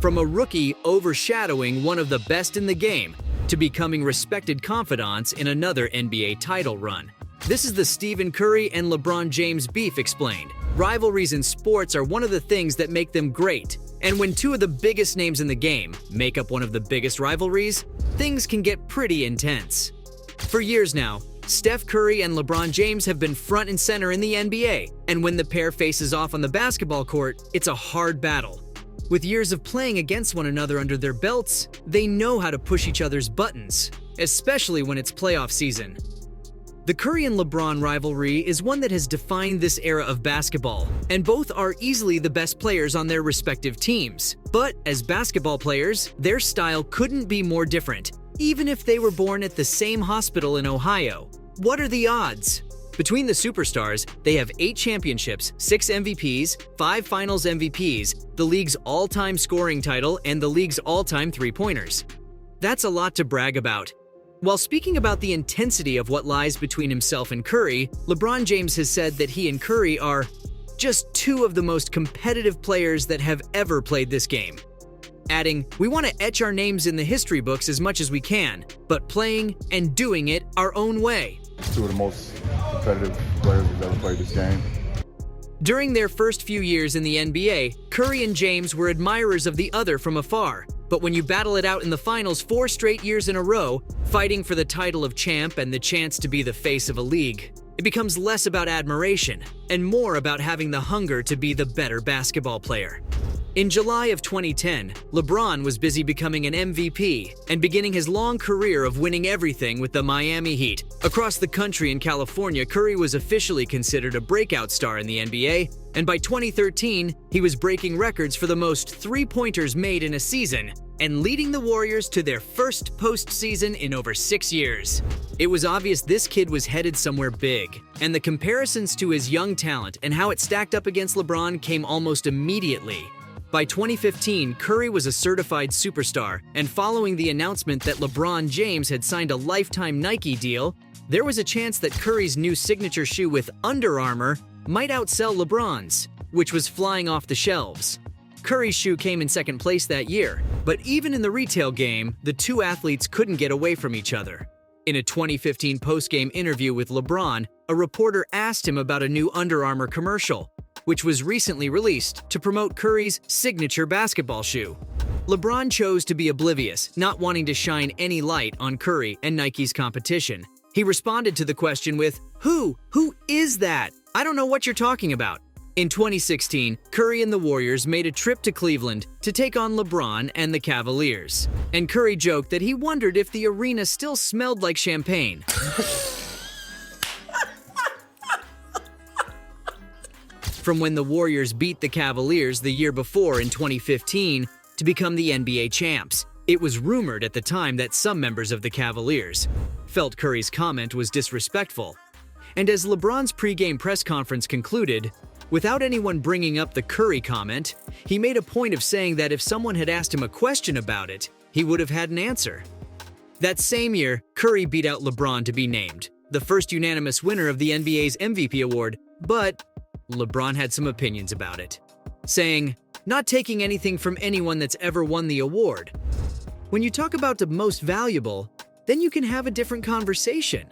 from a rookie overshadowing one of the best in the game to becoming respected confidants in another NBA title run. This is the Stephen Curry and LeBron James beef explained. Rivalries in sports are one of the things that make them great, and when two of the biggest names in the game make up one of the biggest rivalries, things can get pretty intense. For years now, Steph Curry and LeBron James have been front and center in the NBA, and when the pair faces off on the basketball court, it's a hard battle. With years of playing against one another under their belts, they know how to push each other's buttons, especially when it's playoff season. The Curry and LeBron rivalry is one that has defined this era of basketball, and both are easily the best players on their respective teams. But as basketball players, their style couldn't be more different, even if they were born at the same hospital in Ohio. What are the odds? Between the superstars, they have 8 championships, 6 MVPs, 5 Finals MVPs, the league's all-time scoring title, and the league's all-time three-pointers. That's a lot to brag about. While speaking about the intensity of what lies between himself and Curry, LeBron James has said that he and Curry are just two of the most competitive players that have ever played this game. Adding, "We want to etch our names in the history books as much as we can, but playing and doing it our own way." Two of the most competitive players who've ever played this game. During their first few years in the NBA, Curry and James were admirers of the other from afar. But when you battle it out in the finals 4 straight years in a row, fighting for the title of champ and the chance to be the face of a league, it becomes less about admiration and more about having the hunger to be the better basketball player. In July of 2010, LeBron was busy becoming an MVP and beginning his long career of winning everything with the Miami Heat. Across the country in California, Curry was officially considered a breakout star in the NBA, and by 2013, he was breaking records for the most three-pointers made in a season and leading the Warriors to their first postseason in over 6 years. It was obvious this kid was headed somewhere big, and the comparisons to his young talent and how it stacked up against LeBron came almost immediately. By 2015, Curry was a certified superstar, and following the announcement that LeBron James had signed a lifetime Nike deal, there was a chance that Curry's new signature shoe with Under Armour might outsell LeBron's, which was flying off the shelves. Curry's shoe came in second place that year, but even in the retail game, the two athletes couldn't get away from each other. In a 2015 post-game interview with LeBron, a reporter asked him about a new Under Armour commercial, which was recently released to promote Curry's signature basketball shoe. LeBron chose to be oblivious, not wanting to shine any light on Curry and Nike's competition. He responded to the question with, Who is that? I don't know what you're talking about." In 2016, Curry and the Warriors made a trip to Cleveland to take on LeBron and the Cavaliers. And Curry joked that he wondered if the arena still smelled like champagne. From when the Warriors beat the Cavaliers the year before in 2015 to become the NBA champs, it was rumored at the time that some members of the Cavaliers felt Curry's comment was disrespectful. And as LeBron's pregame press conference concluded, without anyone bringing up the Curry comment, he made a point of saying that if someone had asked him a question about it, he would have had an answer. That same year, Curry beat out LeBron to be named the first unanimous winner of the NBA's MVP award, but LeBron had some opinions about it, saying, "Not taking anything from anyone that's ever won the award. When you talk about the most valuable, then you can have a different conversation."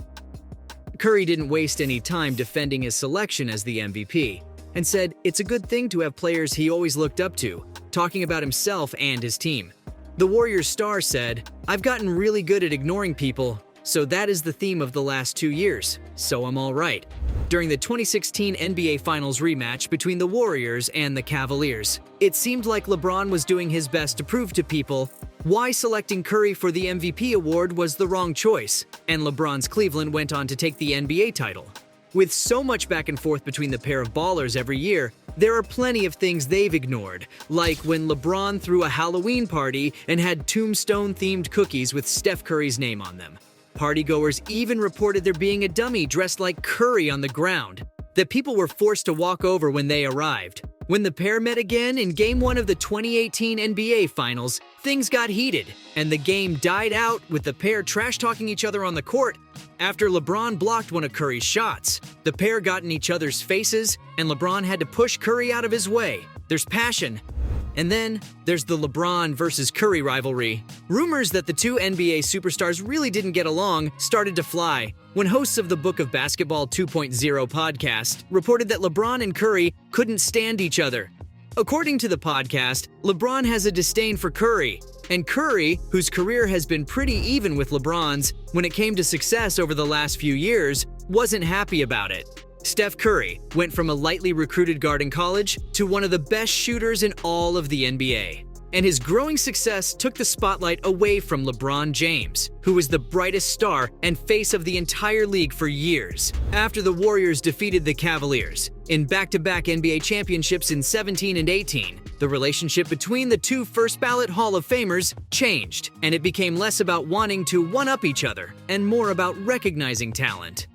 Curry didn't waste any time defending his selection as the MVP, and said it's a good thing to have players he always looked up to, talking about himself and his team. The Warriors star said, "I've gotten really good at ignoring people, so that is the theme of the last 2 years, so I'm all right." During the 2016 NBA Finals rematch between the Warriors and the Cavaliers, it seemed like LeBron was doing his best to prove to people why selecting Curry for the MVP award was the wrong choice, and LeBron's Cleveland went on to take the NBA title. With so much back and forth between the pair of ballers every year, there are plenty of things they've ignored, like when LeBron threw a Halloween party and had tombstone-themed cookies with Steph Curry's name on them. Partygoers even reported there being a dummy dressed like Curry on the ground that people were forced to walk over when they arrived. When the pair met again in Game 1 of the 2018 NBA Finals, things got heated, and the game died out with the pair trash-talking each other on the court. After LeBron blocked one of Curry's shots, the pair got in each other's faces, and LeBron had to push Curry out of his way. There's passion, And then there's the LeBron versus Curry rivalry. Rumors that the two NBA superstars really didn't get along started to fly when hosts of the Book of Basketball 2.0 podcast reported that LeBron and Curry couldn't stand each other. According to the podcast, LeBron has a disdain for Curry, and Curry, whose career has been pretty even with LeBron's when it came to success over the last few years, wasn't happy about it. Steph Curry went from a lightly recruited guard in college to one of the best shooters in all of the NBA. And his growing success took the spotlight away from LeBron James, who was the brightest star and face of the entire league for years. After the Warriors defeated the Cavaliers in back-to-back NBA championships in 17 and 18, the relationship between the two first-ballot Hall of Famers changed, and it became less about wanting to one-up each other and more about recognizing talent.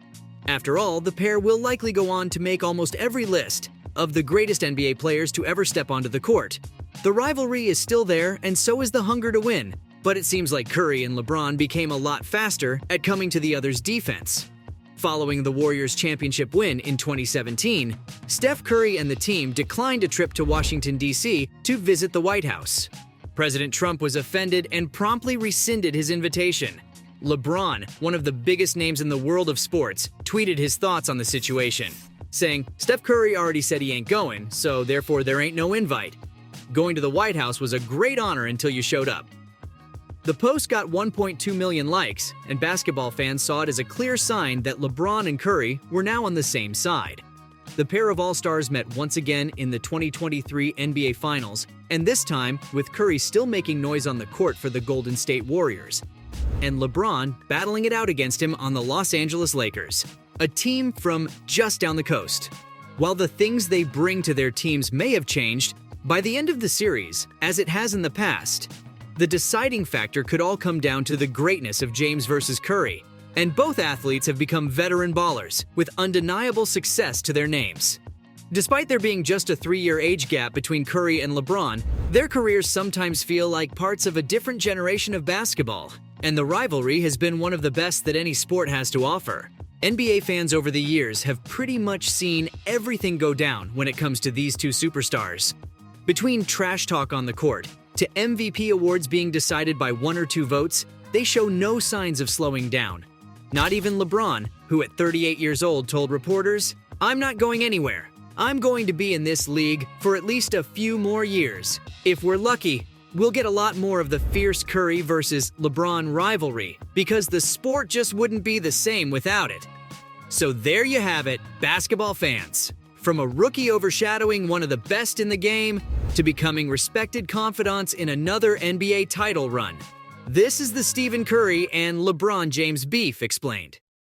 After all, the pair will likely go on to make almost every list of the greatest NBA players to ever step onto the court. The rivalry is still there, and so is the hunger to win, but it seems like Curry and LeBron became a lot faster at coming to the other's defense. Following the Warriors' championship win in 2017, Steph Curry and the team declined a trip to Washington, D.C. to visit the White House. President Trump was offended and promptly rescinded his invitation. LeBron, one of the biggest names in the world of sports, tweeted his thoughts on the situation, saying, "Steph Curry already said he ain't going, so therefore there ain't no invite. Going to the White House was a great honor until you showed up." The post got 1.2 million likes, and basketball fans saw it as a clear sign that LeBron and Curry were now on the same side. The pair of all-stars met once again in the 2023 NBA Finals, and this time with Curry still making noise on the court for the Golden State Warriors, and LeBron battling it out against him on the Los Angeles Lakers, a team from just down the coast. While the things they bring to their teams may have changed, by the end of the series, as it has in the past, the deciding factor could all come down to the greatness of James versus Curry, and both athletes have become veteran ballers with undeniable success to their names. Despite there being just a 3-year age gap between Curry and LeBron, their careers sometimes feel like parts of a different generation of basketball, and the rivalry has been one of the best that any sport has to offer. NBA fans over the years have pretty much seen everything go down when it comes to these two superstars. Between trash talk on the court to MVP awards being decided by 1 or 2 votes, they show no signs of slowing down. Not even LeBron, who at 38 years old told reporters, "I'm not going anywhere. I'm going to be in this league for at least a few more years. If we're lucky, we'll get a lot more of the fierce Curry versus LeBron rivalry, because the sport just wouldn't be the same without it." So there you have it, basketball fans. From a rookie overshadowing one of the best in the game to becoming respected confidants in another NBA title run. This is the Stephen Curry and LeBron James beef explained.